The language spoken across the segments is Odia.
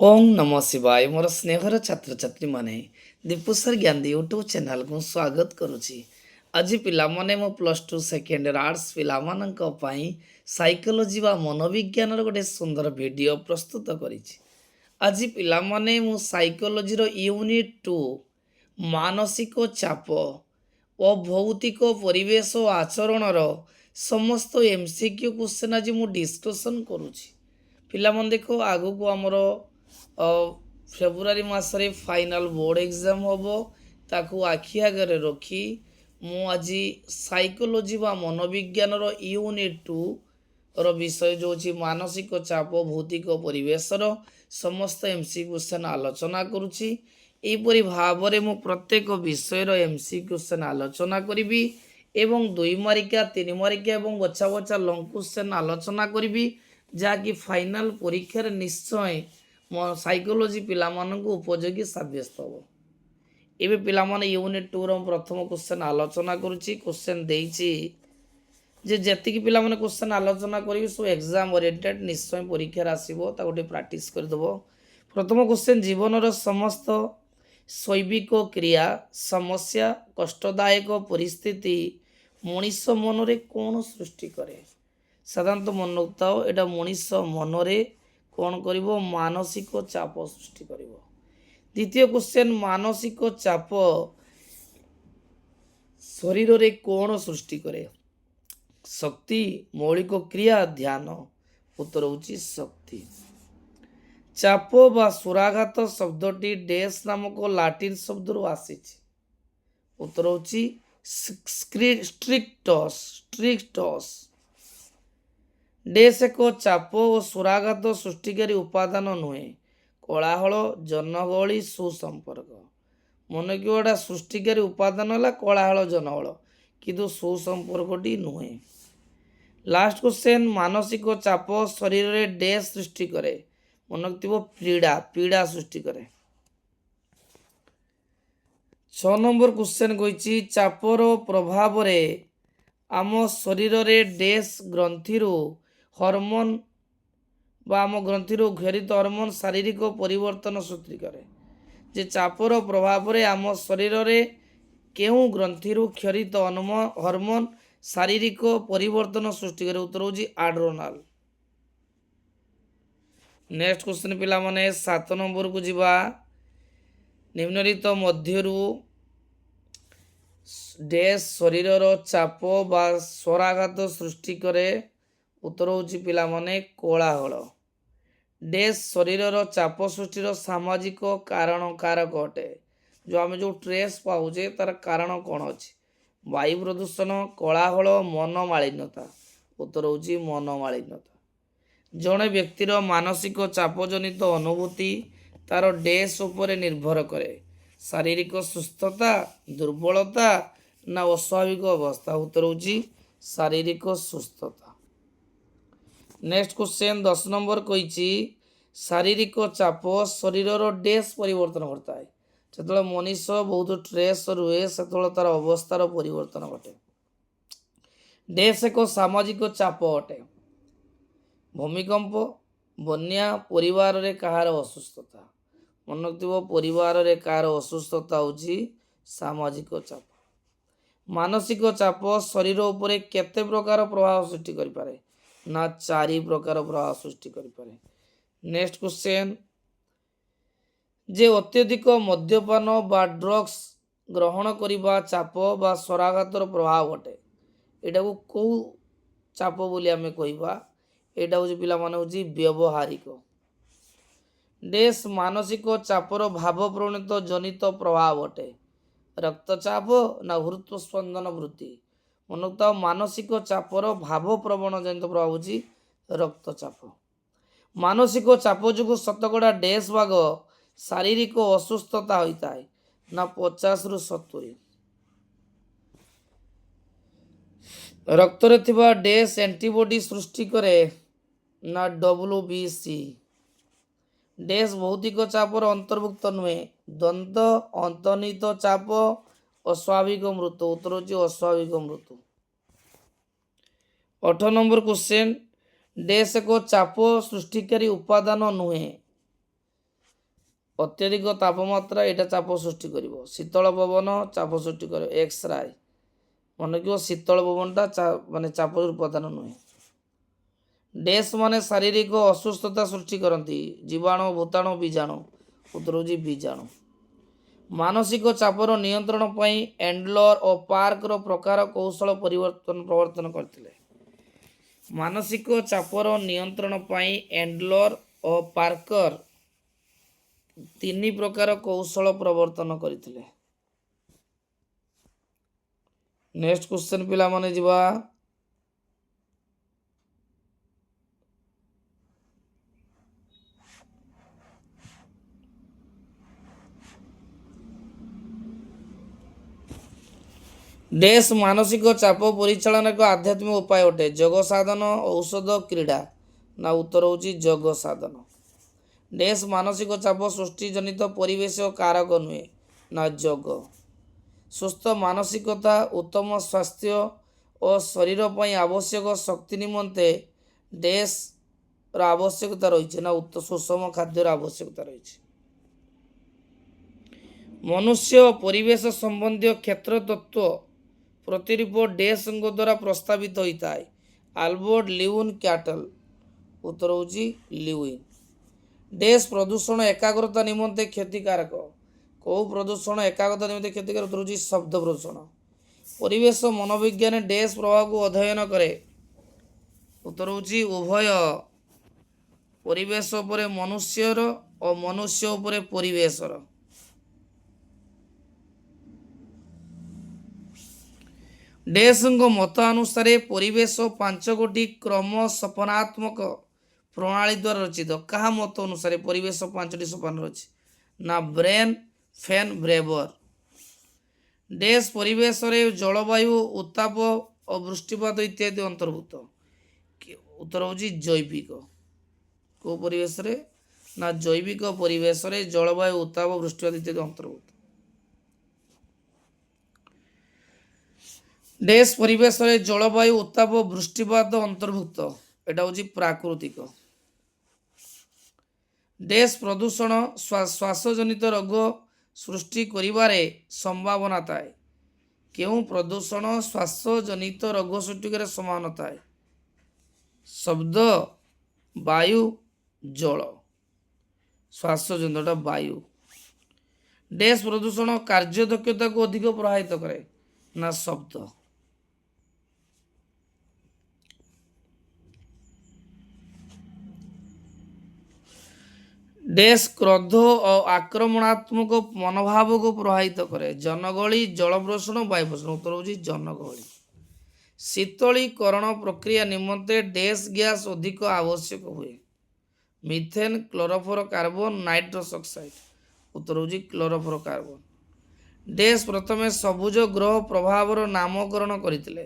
ओम नमः शिवाय मोर स्नेहर छात्र छात्री माने दीपुसर ज्ञानी यूट्यूब चैनल को स्वागत करुछि। आज पिलामने मो plus two second year arts पिलामानंक पई साइकोलॉजी वा मनोविज्ञान गोटे सुंदर वीडियो प्रस्तुत करिछि। आज पिलामने मो साइकोलॉजी रो यूनिट 2 मानसिक चाप ଓ ଭୌତିକ ପରିବେଶ ଓ ଆଚରଣର ସମସ୍ତ ଏମସିକ୍ୟୁ କ୍ୱେଶ୍ଚନ୍ ଆଜି ମୁଁ ଡିସ୍କସନ୍ କରୁଛି। ପିଲାମାନେ ଦେଖ ଆଗକୁ ଆମର ଫେବୃଆରୀ ମାସରେ ଫାଇନାଲ୍ ବୋର୍ଡ଼ ଏକ୍ଜାମ୍ ହେବ, ତାକୁ ଆଖି ଆଗରେ ରଖି ମୁଁ ଆଜି ସାଇକୋଲୋଜି ବା ମନୋବିଜ୍ଞାନର ୟୁନିଟ୍ 2 ର ବିଷୟ ଯେଉଁ ଅଛି ମାନସିକ ଚାପ ଭୌତିକ ପରିବେଶର ସମସ୍ତ ଏମସି କ୍ୱେଶ୍ଚନ୍ ଆଲୋଚନା କରୁଛି। ଏହିପରି ଭାବରେ ମୁଁ ପ୍ରତ୍ୟେକ ବିଷୟର ଏମସି କ୍ୱେଶ୍ଚନ୍ ଆଲୋଚନା କରିବି ଏବଂ 2 ମାରିକା 3 ମାରିକା ଏବଂ ବଛା ବଛା ଲଙ୍ଗ କ୍ୱେଶ୍ଚନ୍ ଆଲୋଚନା କରିବି, ଯାହାକି ଫାଇନାଲ୍ ପରୀକ୍ଷାରେ ନିଶ୍ଚୟ ମୋ ସାଇକୋଲୋଜି ପିଲାମାନଙ୍କୁ ଉପଯୋଗୀ ସାବ୍ୟସ୍ତ ହେବ। ଏବେ ପିଲାମାନେ ୟୁନିଟ୍ 2ର ପ୍ରଥମ କ୍ୱେଶ୍ଚନ୍ ଆଲୋଚନା କରୁଛି। କ୍ୱେଶ୍ଚନ୍ ଦେଇଛି ଯେ ଯେତିକି ପିଲାମାନେ କ୍ୱେଶ୍ଚନ୍ ଆଲୋଚନା କରିବି ସବୁ ଏକ୍ଜାମ୍ ଓରିଏଣ୍ଟେଡ୍ ନିଶ୍ଚୟ ପରୀକ୍ଷାରେ ଆସିବ, ତାକୁ ଟିକେ ପ୍ରାକ୍ଟିସ୍ କରିଦେବ। ପ୍ରଥମ କ୍ୱେଶ୍ଚନ୍, ଜୀବନର ସମସ୍ତ ଶୈବିକ କ୍ରିୟା ସମସ୍ୟା କଷ୍ଟଦାୟକ ପରିସ୍ଥିତି ମଣିଷ ମନରେ କ'ଣ ସୃଷ୍ଟି କରେ? ସାଧାରଣତଃ ମନେ ରଖୁଥାଅ, ଏଇଟା ମଣିଷ ମନରେ କ'ଣ କରିବ? ମାନସିକ ଚାପ ସୃଷ୍ଟି କରିବ। ଦ୍ୱିତୀୟ କ୍ୱେଶ୍ଚନ୍, ମାନସିକ ଚାପ ଶରୀରରେ କ'ଣ ସୃଷ୍ଟି କରେ? ଶକ୍ତି, ମୌଳିକ କ୍ରିୟା, ଧ୍ୟାନ। ଉତ୍ତର ହେଉଛି ଶକ୍ତି। ଚାପ ବା ସୁରାଘାତ ଶବ୍ଦଟି ଡେସ୍ ନାମକ ଲାଟିନ୍ ଶବ୍ଦରୁ ଆସିଛି। ଉତ୍ତର ହେଉଛି ଷ୍ଟ୍ରିକ୍ଟସ୍। ଡେସ୍ ଏକ ଚାପ ଓ ସୁରାଘାତ ସୃଷ୍ଟିକାରୀ ଉପାଦାନ ନୁହେଁ। କୋଳାହଳ, ଜନଗହଳି, ସୁସମ୍ପର୍କ। ମନେକ ଏଟା ସୃଷ୍ଟିକାରୀ ଉପାଦାନ ହେଲା କୋଳାହଳ ଜନଗହଳ, କିନ୍ତୁ ସୁସମ୍ପର୍କଟି ନୁହେଁ। ଲାଷ୍ଟ କ୍ୱେଶ୍ଚନ୍, ମାନସିକ ଚାପ ଶରୀରରେ ଡେସ୍ ସୃଷ୍ଟି କରେ? ମନେ ରଖିଥିବ, ପୀଡ଼ା ସୃଷ୍ଟି କରେ। 6 ନମ୍ବର କ୍ୱେଶ୍ଚନ୍ କହିଛି, ଚାପର ପ୍ରଭାବରେ ଆମ ଶରୀରରେ ଡେସ୍ ଗ୍ରନ୍ଥିରୁ ହରମୋନ୍ ବା ଆମ ଗ୍ରନ୍ଥିରୁ ଘେରିତ ହରମୋନ୍ ଶାରୀରିକ ପରିବର୍ତ୍ତନ ସୃଷ୍ଟି କରେ। ଯେ ଚାପର ପ୍ରଭାବରେ ଆମ ଶରୀରରେ କେଉଁ ଗ୍ରନ୍ଥିରୁ କ୍ଷରିତ ହରମୋନ୍ ଶାରୀରିକ ପରିବର୍ତ୍ତନ ସୃଷ୍ଟି କରେ? ଉତ୍ତର ହେଉଛି ଆଡ୍ରେନାଲ୍। ନେକ୍ସଟ କ୍ୱେଶ୍ଚନ୍ ପିଲାମାନେ 7 ନମ୍ବରକୁ ଯିବା। ନିମ୍ନଲିଖିତ ମଧ୍ୟରୁ ଡେସ୍ ଶରୀରର ଚାପ ବା ସ୍ୱରାଘାତ ସୃଷ୍ଟି କରେ? ଉତ୍ତର ହେଉଛି ପିଲାମାନେ କୋଳାହଳ। ଡେସ୍ ଶରୀରର ଚାପ ସୃଷ୍ଟିର ସାମାଜିକ କାରଣ କାରକ ଅଟେ? ଆମେ ଯେଉଁ ଷ୍ଟ୍ରେସ୍ ପାଉଛେ ତାର କାରଣ କ'ଣ ଅଛି? ବାୟୁ ପ୍ରଦୂଷଣ, କୋଳାହଳ, ମନୋମାଳିନ୍ୟତା। ଉତ୍ତର ହେଉଛି ମନୋମାଳିନ୍ୟତା। ଜଣେ ବ୍ୟକ୍ତିର ମାନସିକ ଚାପଜନିତ ଅନୁଭୂତି ତାର ଡେସ୍ ଉପରେ ନିର୍ଭର କରେ? ଶାରୀରିକ ସୁସ୍ଥତା, ଦୁର୍ବଳତା ନା ଅସ୍ୱାଭାବିକ ଅବସ୍ଥା? ଉତ୍ତର ହେଉଛି ଶାରୀରିକ ସୁସ୍ଥତା। ନେକ୍ସଟ କ୍ୱେଶ୍ଚନ୍ 10 ନମ୍ବର କହିଛି, ଶାରୀରିକ ଚାପ ଶରୀରର ଡେସ୍ ପରିବର୍ତ୍ତନ କରିଥାଏ? ଯେତେବେଳେ ମଣିଷ ବହୁତ ଷ୍ଟ୍ରେସ୍ ରୁହେ ସେତେବେଳେ ତାର ଅବସ୍ଥାର ପରିବର୍ତ୍ତନ ଘଟେ। ଡେସ୍ ଏକ ସାମାଜିକ ଚାପ ଅଟେ? ଭୂମିକମ୍ପ, ବନ୍ୟା, ପରିବାରରେ କାହାର ଅସୁସ୍ଥତା? ମନେ ରଖିଥିବ, ପରିବାରରେ କାହାର ଅସୁସ୍ଥତା ହେଉଛି ସାମାଜିକ ଚାପ। ମାନସିକ ଚାପ ଶରୀର ଉପରେ କେତେ ପ୍ରକାର ପ୍ରଭାବ ସୃଷ୍ଟି କରିପାରେ? ନା 4 ପ୍ରକାର ପ୍ରଭାବ ସୃଷ୍ଟି କରିପାରେ। ନେକ୍ସଟ କ୍ୱେଶ୍ଚନ୍, ଯେ ଅତ୍ୟଧିକ ମଦ୍ୟପାନ ବା ଡ୍ରଗ୍ସ ଗ୍ରହଣ କରିବା ଚାପ ବା ସ୍ୱରାଘାତର ପ୍ରଭାବ ଅଟେ? ଏଟାକୁ କେଉଁ ଚାପ ବୋଲି ଆମେ କହିବା? ଏଇଟା ହେଉଛି ପିଲାମାନେ ହେଉଛି ବ୍ୟବହାରିକ। ଡେସ୍ ମାନସିକ ଚାପର ଭାବ ପ୍ରବଣିତ ଜନିତ ପ୍ରଭାବ ଅଟେ? ରକ୍ତଚାପ ନା ହୃତ୍ସ୍ପନ୍ଦନ ବୃତ୍ତି? ମନେ ରଖିଥାଅ, ମାନସିକ ଚାପର ଭାବ ପ୍ରବଣ ଜନିତ ପ୍ରଭାବ ହେଉଛି ରକ୍ତଚାପ। ମାନସିକ ଚାପ ଯୋଗୁଁ ଶତକଡ଼ା ଡେସ୍ ଭାଗ ଶାରୀରିକ ଅସୁସ୍ଥତା ହୋଇଥାଏ? ନା 50ରୁ 70। ରକ୍ତରେ ଥିବା ଡେସ୍ ଆଣ୍ଟିବଡି ସୃଷ୍ଟି କରେ? ନା WBC। ଡେସ୍ ଭୌତିକ ଚାପର ଅନ୍ତର୍ଭୁକ୍ତ ନୁହେଁ? ଦ୍ୱନ୍ଦ୍ୱ, ଅନ୍ତର୍ନିହିତ ଚାପ, ଅସ୍ୱାଭାବିକ ମୃତ୍ୟୁ। ଉତ୍ତର ହେଉଛି ଅସ୍ୱାଭାବିକ ମୃତ୍ୟୁ। 8 ନମ୍ବର କ୍ୱେଶ୍ଚନ୍, ଡେସ୍ ଏକ ଚାପ ସୃଷ୍ଟିକାରୀ ଉପାଦାନ ନୁହେଁ? ଅତ୍ୟଧିକ ତାପମାତ୍ରା ଏଇଟା ଚାପ ସୃଷ୍ଟି କରିବ। ଶୀତଳ ପବନ ଚାପ ସୃଷ୍ଟି କରିବ। ଏକ୍ସ ରାଏ ମନେ ରଖିବ, ଶୀତଳ ପବନଟା ମାନେ ଚାପର ଉପାଦାନ ନୁହେଁ। ଡ୍ୟାସ୍ ମାନେ ଶାରୀରିକ ଅସୁସ୍ଥତା ସୃଷ୍ଟି କରନ୍ତି। ଜୀବାଣୁ, ଭୂତାଣୁ, ବୀଜାଣୁ। ଉତ୍ତର ହେଉଛି ବୀଜାଣୁ। ମାନସିକ ଚାପର ନିୟନ୍ତ୍ରଣ ପାଇଁ ଏଣ୍ଡଲର ଓ ପାର୍କର ପ୍ରକାର କୌଶଳ ପ୍ରବର୍ତ୍ତନ କରିଥିଲେ। ମାନସିକ ଚାପର ନିୟନ୍ତ୍ରଣ ପାଇଁ ଏଣ୍ଡଲର ଓ ପାର୍କର 3 ପ୍ରକାର କୌଶଳ ପ୍ରବର୍ତ୍ତନ କରିଥିଲେ। ନେକ୍ସଟ କ୍ୱେଶ୍ଚନ ପିଲାମାନେ ଯିବା। ଡ୍ୟାସ୍ ମାନସିକ ଚାପ ପରିଚାଳନା ଏକ ଆଧ୍ୟାତ୍ମିକ ଉପାୟ ଅଟେ। ଯୋଗ ସାଧନ, ଔଷଧ, କ୍ରୀଡ଼ା। ନା ଉତ୍ତର ହେଉଛି ଯୋଗ ସାଧନ। ଡ୍ୟାସ୍ ମାନସିକ ଚାପ ସୃଷ୍ଟି ଜନିତ ପରିବେଶ କାରକ ନୁହେଁ। ନା ଯୋଗ। ସୁସ୍ଥ ମାନସିକତା, ଉତ୍ତମ ସ୍ୱାସ୍ଥ୍ୟ ଓ ଶରୀର ପାଇଁ ଆବଶ୍ୟକ ଶକ୍ତି ନିମନ୍ତେ ଡ୍ୟାସ୍ର ଆବଶ୍ୟକତା ରହିଛି। ନା ସୁଷମ ଖାଦ୍ୟର ଆବଶ୍ୟକତା ରହିଛି। ମନୁଷ୍ୟ ଓ ପରିବେଶ ସମ୍ବନ୍ଧୀୟ କ୍ଷେତ୍ର ତତ୍ତ୍ୱ ପ୍ରତିରୂପ ଡ୍ୟାସ୍ଙ୍କ ଦ୍ୱାରା ପ୍ରସ୍ତାବିତ ହୋଇଥାଏ। Albert ଲିଉଇନ୍ cattle. ଉତ୍ତର ହେଉଛି ଲିଉଇନ୍। ଡ୍ୟାସ୍ ପ୍ରଦୂଷଣ ଏକାଗ୍ରତା ନିମନ୍ତେ କ୍ଷତିକାରକ। କେଉଁ ପ୍ରଦୂଷଣ ଏକାଗ୍ରତା ନିମନ୍ତେ କ୍ଷତିକାରକ? ଉତ୍ତର ହେଉଛି ଶବ୍ଦ ପ୍ରଦୂଷଣ। ପରିବେଶ ମନୋବିଜ୍ଞାନ ଡ୍ୟାସ୍ ପ୍ରଭାବକୁ ଅଧ୍ୟୟନ କରେ। ଉତ୍ତର ହେଉଛି ଉଭୟ ପରିବେଶ ଉପରେ ମନୁଷ୍ୟର ଓ ମନୁଷ୍ୟ ଉପରେ ପରିବେଶର। ଡ୍ୟାସ୍ଙ୍କ ମତ ଅନୁସାରେ ପରିବେଶ 5ଗୋଟି କ୍ରମସୋପାନାତ୍ମକ ପ୍ରଣାଳୀ ଦ୍ୱାରା ରଚିତ। କାହା ମତ ଅନୁସାରେ ପରିବେଶ 5ଟି ସୋପାନ ଅଛି? ନା ବ୍ରେନ୍ ଫେନ୍ ବ୍ରେବର। ଡ୍ୟାସ୍ ପରିବେଶରେ ଜଳବାୟୁ, ଉତ୍ତାପ ଓ ବୃଷ୍ଟିପାତ ଇତ୍ୟାଦି ଅନ୍ତର୍ଭୁକ୍ତ। ଉତ୍ତର ହେଉଛି ଜୈବିକ। କେଉଁ ପରିବେଶରେ? ନା ଜୈବିକ ପରିବେଶରେ ଜଳବାୟୁ, ଉତ୍ତାପ, ବୃଷ୍ଟିପାତ ଇତ୍ୟାଦି ଅନ୍ତର୍ଭୁକ୍ତ। ଡ୍ୟାସ୍ ପରିବେଶରେ ଜଳବାୟୁ, ଉତ୍ତାପ, ବୃଷ୍ଟିପାତ ଅନ୍ତର୍ଭୁକ୍ତ। ଏଟା ହେଉଛି ପ୍ରାକୃତିକ। ଡ୍ୟାସ୍ ପ୍ରଦୂଷଣ ଶ୍ୱାସଜନିତ ରୋଗ ସୃଷ୍ଟି କରିବାରେ ସମ୍ଭାବନା ଥାଏ। କେଉଁ ପ୍ରଦୂଷଣ ଶ୍ୱାସଜନିତ ରୋଗ ସୃଷ୍ଟି କରିବାରେ ସମ୍ଭାବନା ଥାଏ? ଶବ୍ଦ, ବାୟୁ, ଜଳ। ଶ୍ୱାସଜନିତଟା ବାୟୁ। ଡ୍ୟାସ୍ ପ୍ରଦୂଷଣ କାର୍ଯ୍ୟଦକ୍ଷତାକୁ ଅଧିକ ପ୍ରଭାବିତ କରେ। ନା ଶବ୍ଦ। ଡ୍ୟାସ୍ କ୍ରୋଧ ଓ ଆକ୍ରମଣାତ୍ମକ ମନୋଭାବକୁ ପ୍ରଭାବିତ କରେ। ଜନଗହଳି, ଜଳ ପ୍ରଦୂଷଣ, ବାୟୁ ପ୍ରଦୂଷଣ। ଉତ୍ତର ହେଉଛି ଜନଗହଳି। ଶୀତଳୀକରଣ ପ୍ରକ୍ରିୟା ନିମନ୍ତେ ଡ୍ୟାସ୍ ଗ୍ୟାସ୍ ଅଧିକ ଆବଶ୍ୟକ ହୁଏ। Methane, chlorofluorocarbon, nitrous oxide. ଉତ୍ତର ହେଉଛି କ୍ଲୋରୋଫ୍ଲୋରୋକାର୍ବନ। ଡ୍ୟାସ୍ ପ୍ରଥମେ ସବୁଜ ଗ୍ରହ ପ୍ରଭାବର ନାମକରଣ କରିଥିଲେ।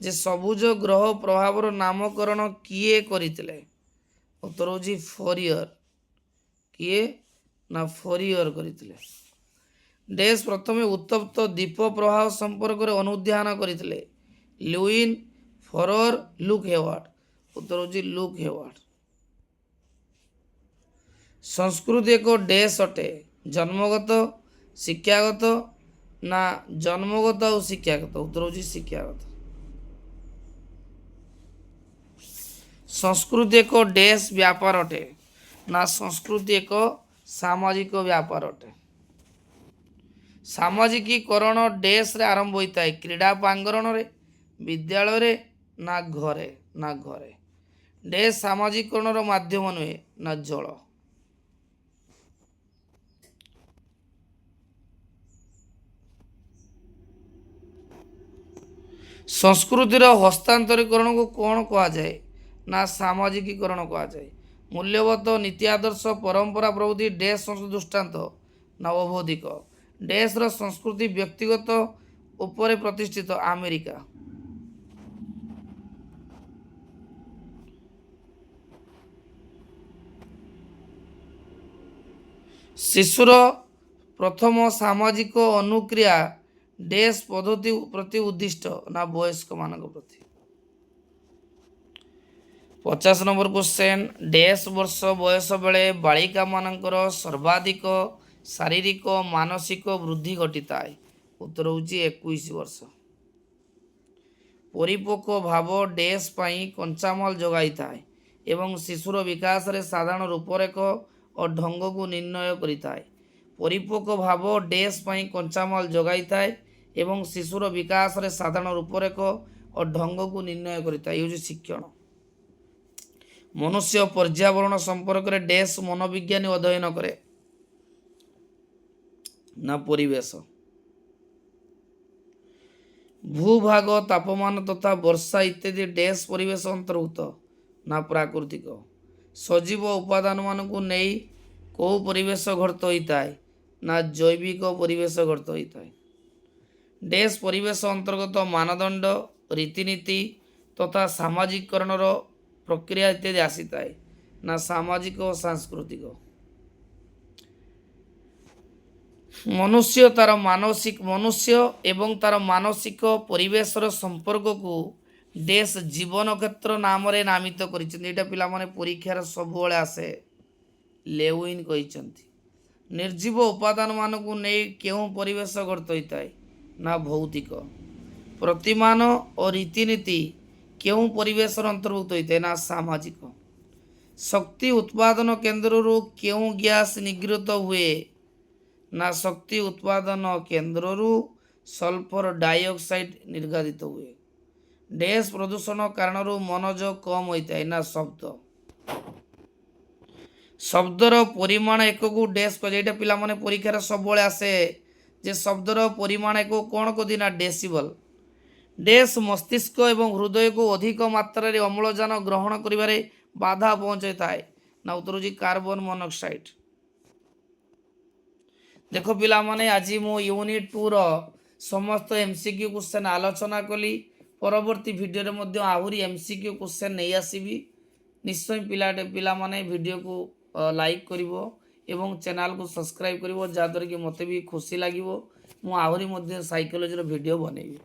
ଯେ ସବୁଜ ଗ୍ରହ ପ୍ରଭାବର ନାମକରଣ କିଏ କରିଥିଲେ? ଉତ୍ତର ହେଉଛି ଫୋରିୟର। କିଏ? ନା ଫୋରିୟର କରିଥିଲେ। ଡ୍ୟାସ୍ ପ୍ରଥମେ ଉତ୍ତପ୍ତ ଦ୍ୱୀପ ପ୍ରବାହ ସମ୍ପର୍କରେ ଅନୁଧ୍ୟାନ କରିଥିଲେ। ଲୁଇନ୍, ଫୋରର, ଲୁକ୍ ହେୱାର୍ଡ। ଉତ୍ତର ହେଉଛି ଲୁକ୍ ହେୱାର୍ଡ। ସଂସ୍କୃତି ଏକ ଡ୍ୟାସ୍ ଅଟେ। ଜନ୍ମଗତ, ଶିକ୍ଷାଗତ। ନା ଜନ୍ମଗତ ଆଉ ଶିକ୍ଷାଗତ। ଉତ୍ତର ହେଉଛି ଶିକ୍ଷାଗତ। ସଂସ୍କୃତି ଏକ ଡ୍ୟାସ୍ ବ୍ୟାପାର ଅଟେ। ନା ସଂସ୍କୃତି ଏକ ସାମାଜିକ ବ୍ୟାପାର ଅଟେ। ସାମାଜିକୀକରଣ ଡ୍ୟାସ୍ରେ ଆରମ୍ଭ ହୋଇଥାଏ। କ୍ରୀଡ଼ା ପ୍ରାଙ୍ଗଣରେ, ବିଦ୍ୟାଳୟରେ, ନା ଘରେ। ନା ଘରେ। ଡ୍ୟାସ୍ ସାମାଜିକୀକରଣର ମାଧ୍ୟମ ନୁହେଁ। ନା ଜଳ। ସଂସ୍କୃତିର ହସ୍ତାନ୍ତରୀକରଣକୁ କ'ଣ କୁହାଯାଏ? ନା ସାମାଜିକୀକରଣ କୁହାଯାଏ। ମୂଲ୍ୟବୋଧ, ନୀତି ଆଦର୍ଶ, ପରମ୍ପରା ପ୍ରଭୃତି ଡ୍ୟାସ୍ ସଂସ୍କୃତି ଦୃଷ୍ଟାନ୍ତ। ନା ଅବୈଧିକ। ଡ୍ୟାସ୍ର ସଂସ୍କୃତି ବ୍ୟକ୍ତିଗତ ଉପରେ ପ୍ରତିଷ୍ଠିତ। ଆମେରିକା। ଶିଶୁର ପ୍ରଥମ ସାମାଜିକ ଅନୁକ୍ରିୟା ଡ୍ୟାସ୍ ପଦ୍ଧତି ପ୍ରତି ଉଦ୍ଦିଷ୍ଟ। ନା ବୟସ୍କମାନଙ୍କ ପ୍ରତି। 50 नंबर क्वेश्चन डैश वर्ष बयस बेले बालिका मानकर सर्वाधिक शारीरिक मानसिक वृद्धि घटिताए उत्तर होची 21 वर्ष। परिपक्व भाव डैश पाई कंचामाल जोगाई थाए एवं शिशुर विकास रे साधारण रूपरेख और ढंग को निर्णय करिताए। परिपक्व भाव डैश पाई कंचामाल जोगाई थाए एवं शिशुर विकास रे साधारण रूपरेख और ढंग को निर्णय करिताए। ये शिक्षण। मनुष्य पर्यावरण संपर्क रे डैश मनोविज्ञानी अध्ययन करे ना परिवेश। भूभाग तापमान तथा वर्षा इत्यादि डैश परिवेश अंतर्भुत ना प्राकृतिक। सजीव उपादान मान को नहीं कौ परिवेश घटित होता है ना जैविक परिवेश घटित होता है। डैश परिवेश अंतर्गत मानदंड रीतिनीति तथा सामाजिकरण प्रक्रिया इत्यादि आसीता है ना सामाजिक और सांस्कृतिक। मनुष्य एवं तार मानसिक परिवेशर संपर्क को डैश जीवन क्षेत्र नाम रे नामित करिसेंती। पिला माने परीक्षार सबुबले आसे लेविन कहिसेंती। निर्जीव उपादान मान को नहीं केउं परिवेश घटित होता है ना भौतिक। प्रतिमान और रीतिनीति केउं परिवेश अंतर्भुक्त होता है ना सामाजिक। शक्ति उत्पादन केन्द्र केउं गैस निर्गत हुए ना शक्ति उत्पादन केन्द्र सल्फर डाइऑक्साइड निर्गत हुए। डैश प्रदूषण कारण मनोजोग कम होता है ना शब्द। शब्दर परिमाण एक को डैश कह पिला माने परीक्षार सब आसे जे शब्दर परिमाण एक कौन कदी ना डेसिबल। डैश मस्तिष्क एवं हृदय को अधिक मात्रा रे अम्लजान ग्रहण करिबारे बाधा पहुंचाई थाए ना उत्तर होची कार्बन मोनोक्साइड। देखो पिला माने आज मो यूनिट 2 रो समस्त एमसीक्यू क्वेश्चन आलोचना कली। परवर्ती वीडियो रे मध्य आहुरी एमसीक्यू क्वेश्चन नहीं आसीबी। निश्चय पिला माने वीडियो को लाइक करिवो एवं चैनल को सब्सक्राइब करिवो जादर कि मते भी खुशी लागिवो। मु आहुरी मध्य साइकोलॉजी रो वीडियो बनेबी।